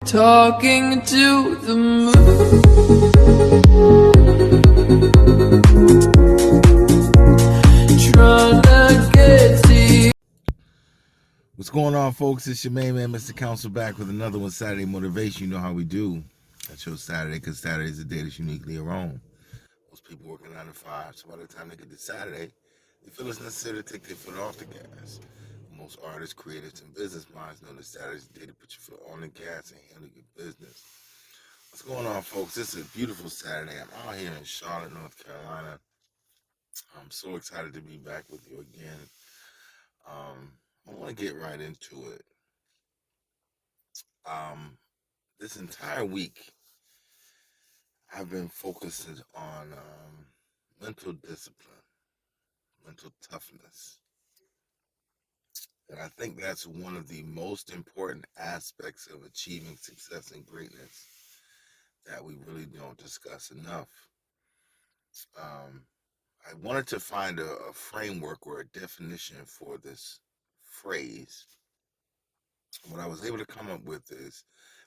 talking to the moon. Trying to get to you. What's going on, folks? It's your main man, Mr. Council, back with another one, Saturday Motivation. You know how we do. That's your Saturday, because Saturday is the day that's uniquely your own. Most people working 9 to 5, so by the time they get to Saturday, they feel it's necessary to take their foot off the gas. Most artists, creatives, and business minds know that Saturday is the day to put your foot on the gas and handle your business. What's going on, folks? This is a beautiful Saturday. I'm out here in Charlotte, North Carolina. I'm so excited to be back with you again. I want to get right into it. This entire week, I've been focusing on mental discipline, mental toughness. And I think that's one of the most important aspects of achieving success and greatness that we really don't discuss enough. I wanted to find a framework or a definition for this phrase. What I was able to come up with is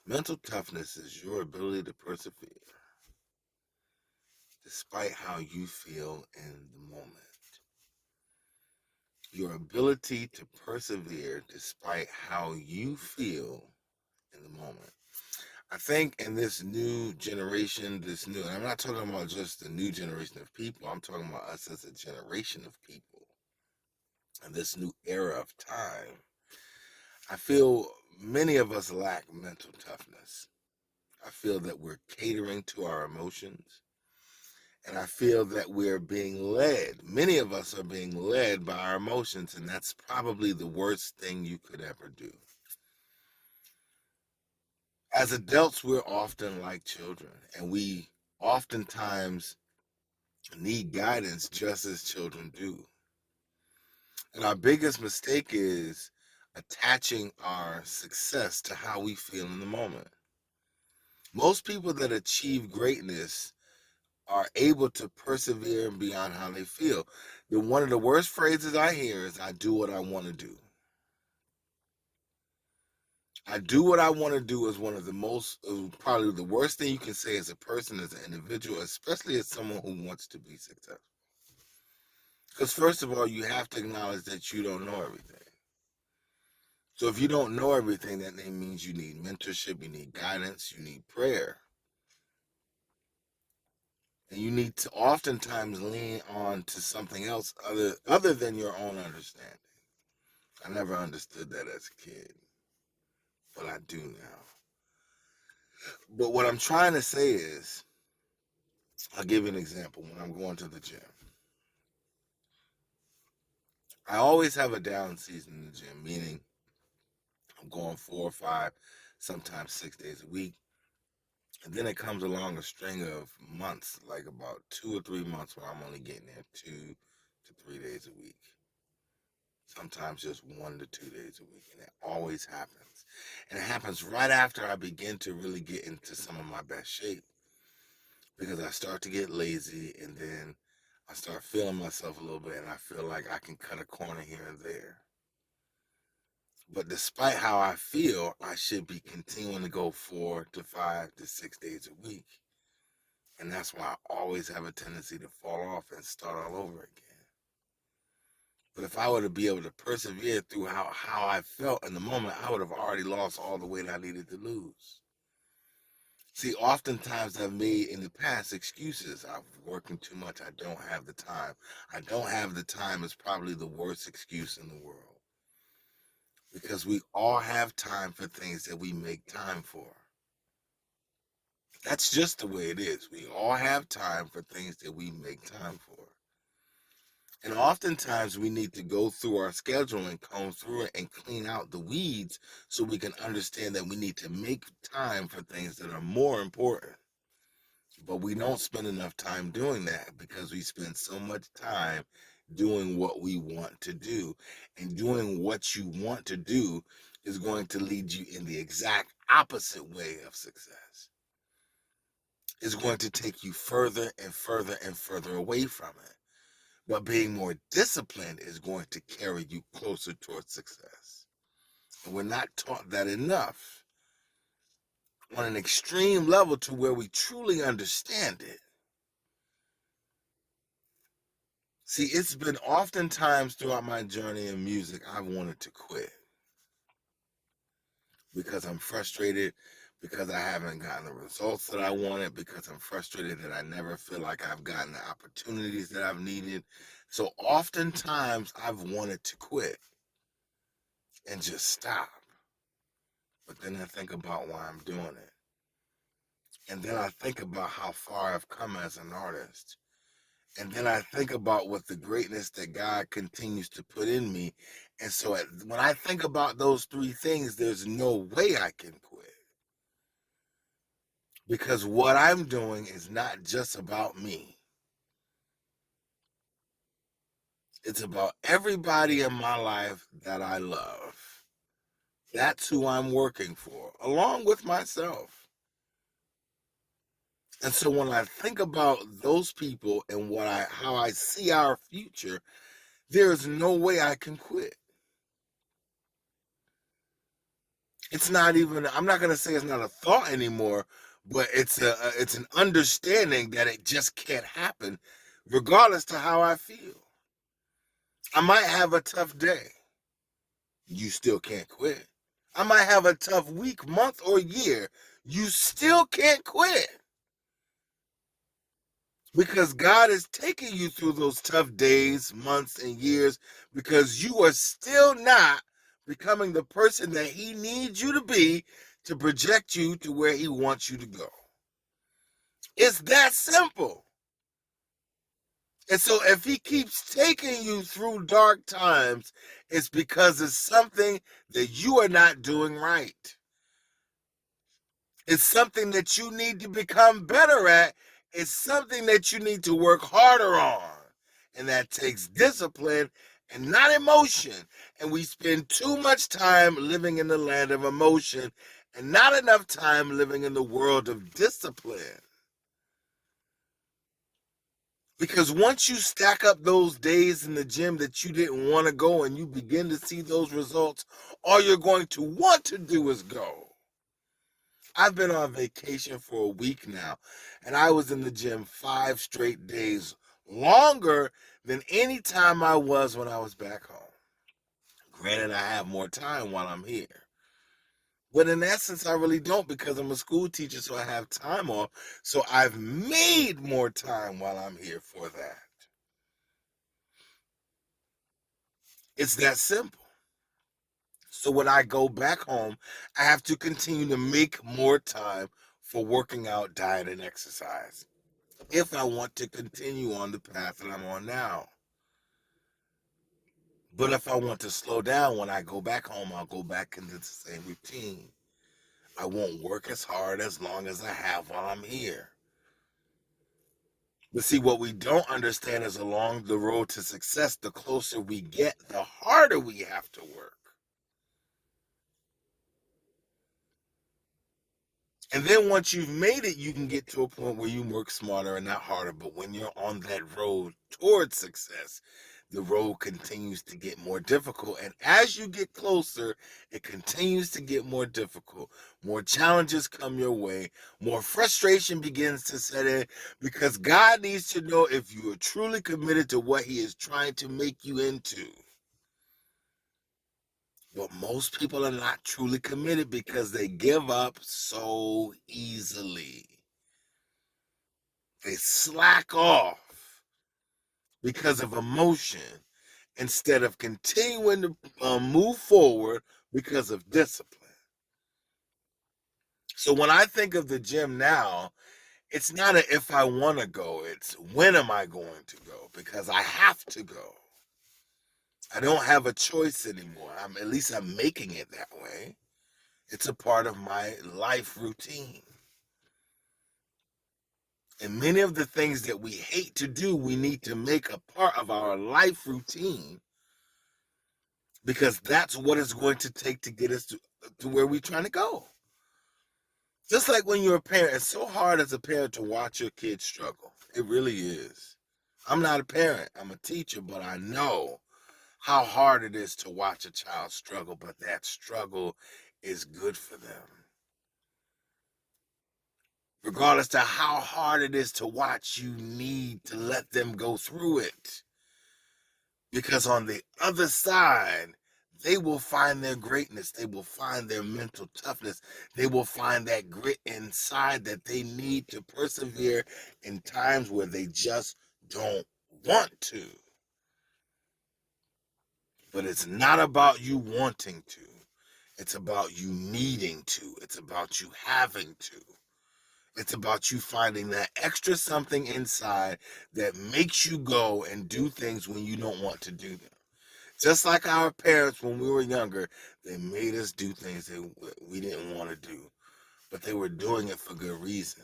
mental toughness is your ability to persevere despite how you feel in the moment. Your ability to persevere despite how you feel in the moment. I think in this new generation, and I'm not talking about just the new generation of people, I'm talking about us as a generation of people and this new era of time. I feel many of us lack mental toughness. I feel that we're catering to our emotions. And I feel that we're being led. Many of us are being led by our emotions, and that's probably the worst thing you could ever do. As adults, we're often like children, and we oftentimes need guidance just as children do. And our biggest mistake is attaching our success to how we feel in the moment. Most people that achieve greatness are able to persevere beyond how they feel. One of the worst phrases I hear is, I do what I want to do. I do what I want to do is one of the most, probably the worst thing you can say as a person, as an individual, especially as someone who wants to be successful. Because first of all, you have to acknowledge that you don't know everything. So if you don't know everything, that means you need mentorship, you need guidance, you need prayer. And you need to oftentimes lean on to something else other than your own understanding. I never understood that as a kid, but I do now. But what I'm trying to say is, I'll give you an example. When I'm going to the gym, I always have a down season in the gym, meaning I'm going 4 or 5, sometimes 6 days a week. And then it comes along a string of months, like about 2 or 3 months where I'm only getting there 2 to 3 days a week. Sometimes just 1 to 2 days a week. And it always happens. And it happens right after I begin to really get into some of my best shape. Because I start to get lazy, and then I start feeling myself a little bit, and I feel like I can cut a corner here and there. But despite how I feel, I should be continuing to go 4 to 5 to 6 days a week. And that's why I always have a tendency to fall off and start all over again. But if I were to be able to persevere through how I felt in the moment, I would have already lost all the weight I needed to lose. See, oftentimes I've made in the past excuses. I'm working too much. I don't have the time. I don't have the time is probably the worst excuse in the world. Because we all have time for things that we make time for. That's just the way it is. We all have time for things that we make time for. And oftentimes we need to go through our schedule and comb through it and clean out the weeds so we can understand that we need to make time for things that are more important. But we don't spend enough time doing that because we spend so much time doing what we want to do. And doing what you want to do is going to lead you in the exact opposite way of success. It's going to take you further and further and further away from it. But being more disciplined is going to carry you closer towards success. And we're not taught that enough. on an extreme level to where we truly understand it. See, it's been oftentimes throughout my journey in music, I've wanted to quit because I'm frustrated, because I haven't gotten the results that I wanted, because I'm frustrated that I never feel like I've gotten the opportunities that I've needed. So oftentimes I've wanted to quit and just stop. But then I think about why I'm doing it. And then I think about how far I've come as an artist. And then I think about what the greatness that God continues to put in me. And so when I think about those three things, there's no way I can quit. Because what I'm doing is not just about me. It's about everybody in my life that I love. That's who I'm working for, along with myself. And so when I think about those people and how I see our future, there's no way I can quit. It's not even, I'm not going to say it's not a thought anymore, but it's an understanding that it just can't happen regardless to how I feel. I might have a tough day. You still can't quit. I might have a tough week, month, or year. You still can't quit. Because God is taking you through those tough days, months, and years because you are still not becoming the person that He needs you to be to project you to where He wants you to go. It's that simple. And so if He keeps taking you through dark times, it's because it's something that you are not doing right. It's something that you need to become better at. It's something that you need to work harder on. And that takes discipline and not emotion. And we spend too much time living in the land of emotion and not enough time living in the world of discipline. Because once you stack up those days in the gym that you didn't want to go and you begin to see those results, all you're going to want to do is go. I've been on vacation for a week now, and I was in the gym 5 straight days, longer than any time I was when I was back home. Granted, I have more time while I'm here. But in essence, I really don't because I'm a school teacher, so I have time off. So I've made more time while I'm here for that. It's that simple. So when I go back home, I have to continue to make more time for working out, diet, and exercise if I want to continue on the path that I'm on now. But if I want to slow down when I go back home, I'll go back into the same routine. I won't work as hard as long as I have while I'm here. But see, what we don't understand is along the road to success, the closer we get, the harder we have to work. And then once you've made it, you can get to a point where you work smarter and not harder. But when you're on that road towards success, the road continues to get more difficult. And as you get closer, it continues to get more difficult. More challenges come your way. More frustration begins to set in because God needs to know if you are truly committed to what He is trying to make you into. But most people are not truly committed because they give up so easily. They slack off because of emotion instead of continuing to move forward because of discipline. So when I think of the gym now, it's not a if I want to go, it's when am I going to go because I have to go. I don't have a choice anymore. At least I'm making it that way. It's a part of my life routine. And many of the things that we hate to do, we need to make a part of our life routine because that's what it's going to take to get us to where we're trying to go. Just like when you're a parent, it's so hard as a parent to watch your kids struggle. It really is. I'm not a parent, I'm a teacher, but I know how hard it is to watch a child struggle, but that struggle is good for them. Regardless to how hard it is to watch, you need to let them go through it. Because on the other side, they will find their greatness. They will find their mental toughness. They will find that grit inside that they need to persevere in times where they just don't want to. But it's not about you wanting to. It's about you needing to. It's about you having to. It's about you finding that extra something inside that makes you go and do things when you don't want to do them. Just like our parents when we were younger, they made us do things that we didn't want to do, but they were doing it for good reason.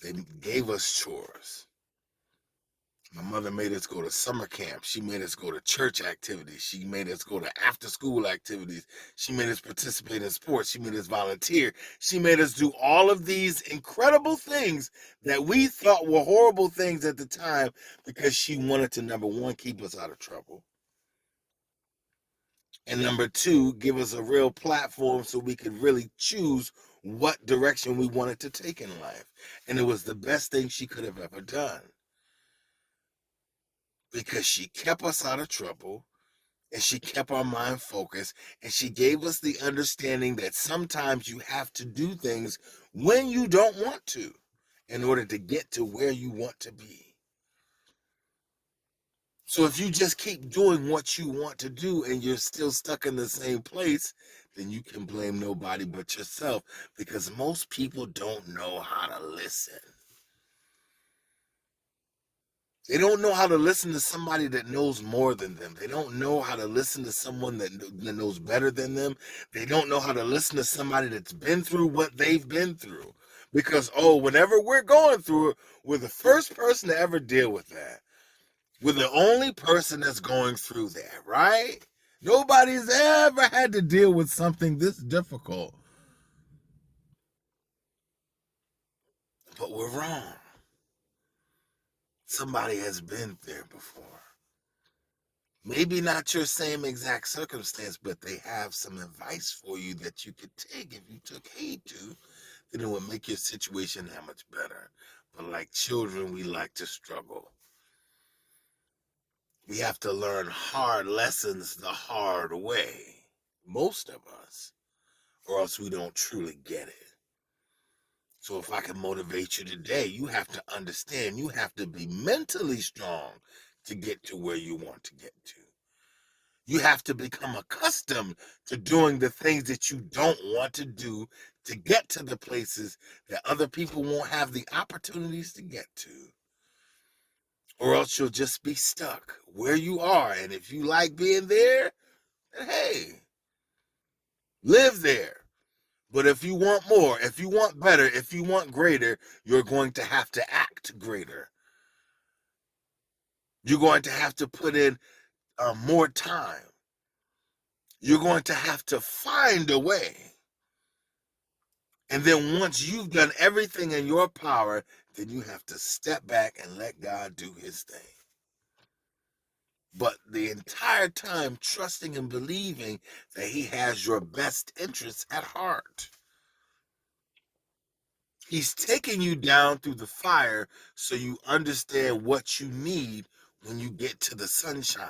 They gave us chores. My mother made us go to summer camp. She made us go to church activities. She made us go to after-school activities. She made us participate in sports. She made us volunteer. She made us do all of these incredible things that we thought were horrible things at the time because she wanted to, number one, keep us out of trouble. And number two, give us a real platform so we could really choose what direction we wanted to take in life. And it was the best thing she could have ever done. Because she kept us out of trouble, and she kept our mind focused, and she gave us the understanding that sometimes you have to do things when you don't want to in order to get to where you want to be. So if you just keep doing what you want to do and you're still stuck in the same place, then you can blame nobody but yourself, because most people don't know how to listen. They don't know how to listen to somebody that knows more than them. They don't know how to listen to someone that knows better than them. They don't know how to listen to somebody that's been through what they've been through. Because, whenever we're going through it, we're the first person to ever deal with that. We're the only person that's going through that, right? Nobody's ever had to deal with something this difficult. But we're wrong. Somebody has been there before. Maybe not your same exact circumstance, but they have some advice for you that you could take if you took heed to, then it would make your situation that much better. But like children, we like to struggle. We have to learn hard lessons the hard way, most of us, or else we don't truly get it. So if I can motivate you today, you have to understand, you have to be mentally strong to get to where you want to get to. You have to become accustomed to doing the things that you don't want to do to get to the places that other people won't have the opportunities to get to. Or else you'll just be stuck where you are. And if you like being there, then hey, live there. But if you want more, if you want better, if you want greater, you're going to have to act greater. You're going to have to put in more time. You're going to have to find a way. And then once you've done everything in your power, then you have to step back and let God do his thing. But the entire time trusting and believing that he has your best interests at heart. He's taking you down through the fire so you understand what you need when you get to the sunshine.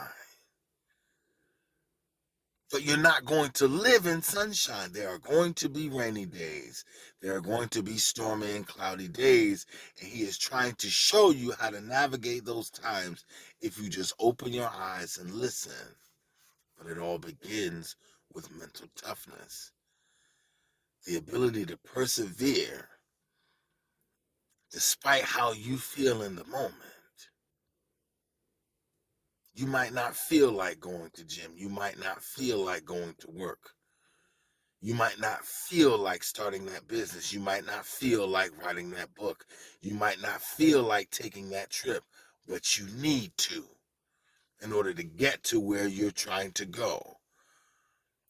But you're not going to live in sunshine. There are going to be rainy days. There are going to be stormy and cloudy days. And he is trying to show you how to navigate those times if you just open your eyes and listen. But it all begins with mental toughness. The ability to persevere despite how you feel in the moment. You might not feel like going to gym. You might not feel like going to work. You might not feel like starting that business. You might not feel like writing that book. You might not feel like taking that trip, but you need to in order to get to where you're trying to go.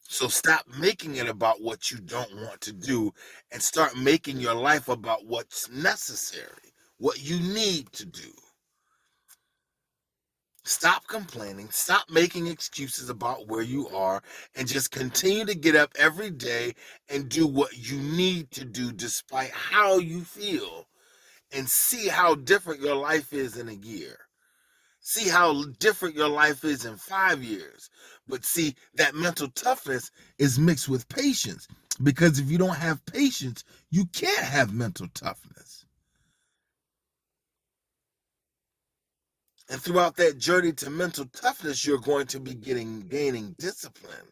So stop making it about what you don't want to do and start making your life about what's necessary, what you need to do. Stop complaining. Stop making excuses about where you are, and just continue to get up every day and do what you need to do despite how you feel, and see how different your life is in a year. See how different your life is in 5 years. But see, that mental toughness is mixed with patience, because if you don't have patience, you can't have mental toughness. And throughout that journey to mental toughness, you're going to be gaining discipline.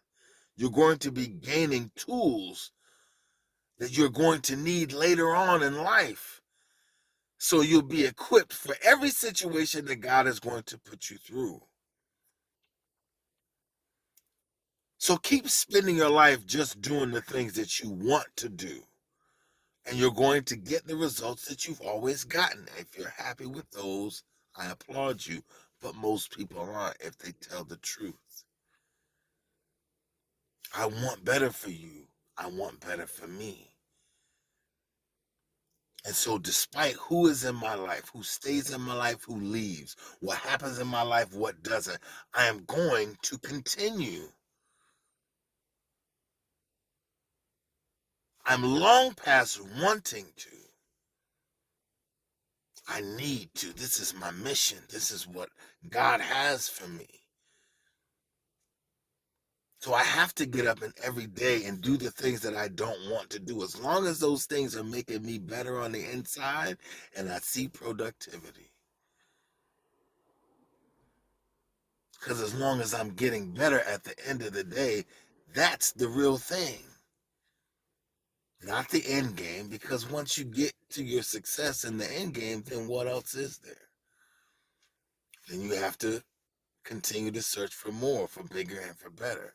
You're going to be gaining tools that you're going to need later on in life. So you'll be equipped for every situation that God is going to put you through. So keep spending your life just doing the things that you want to do, and you're going to get the results that you've always gotten. If you're happy with those, I applaud you, but most people aren't if they tell the truth. I want better for you. I want better for me. And so despite who is in my life, who stays in my life, who leaves, what happens in my life, what doesn't, I am going to continue. I'm long past wanting to. I need to. This is my mission. This is what God has for me. So I have to get up and every day and do the things that I don't want to do, as long as those things are making me better on the inside and I see productivity. Because as long as I'm getting better at the end of the day, that's the real thing. Not the end game, because once you get to your success in the end game, then what else is there? Then you have to continue to search for more, for bigger, and for better.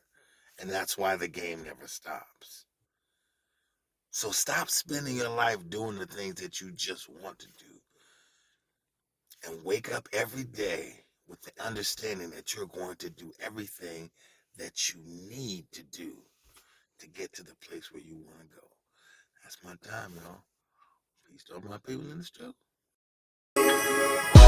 And that's why the game never stops. So stop spending your life doing the things that you just want to do. And wake up every day with the understanding that you're going to do everything that you need to do to get to the place where you want to go. That's my time, y'all. Peace to all my people in the struggle.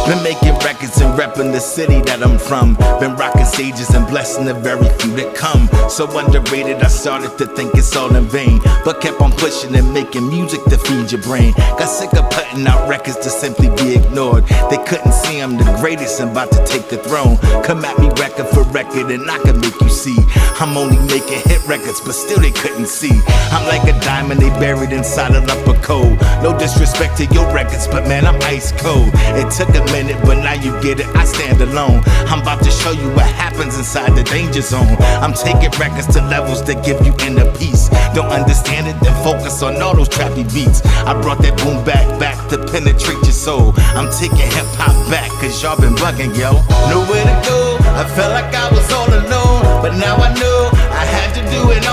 Been making records and repping the city that I'm from. Been rocking stages and blessing the very few that come. So underrated, I started to think it's all in vain, but kept on pushing and making music to feed your brain. Got sick of putting out records to simply be ignored. They couldn't see I'm the greatest and about to take the throne. Come at me record for record and I can make you see I'm only making hit records, but still they couldn't see I'm like a diamond they buried inside a lump of coal. No disrespect to your records, but man, I'm ice cold. It took a minute, but now you get it, I stand alone. I'm about to show you what happens inside the danger zone. I'm taking records to levels that give you inner peace. Don't understand it, then focus on all those trappy beats. I brought that boom back to penetrate your soul. I'm taking hip hop back, cause y'all been bugging, yo. Nowhere to go, I felt like I was all alone, but now I know I had to do it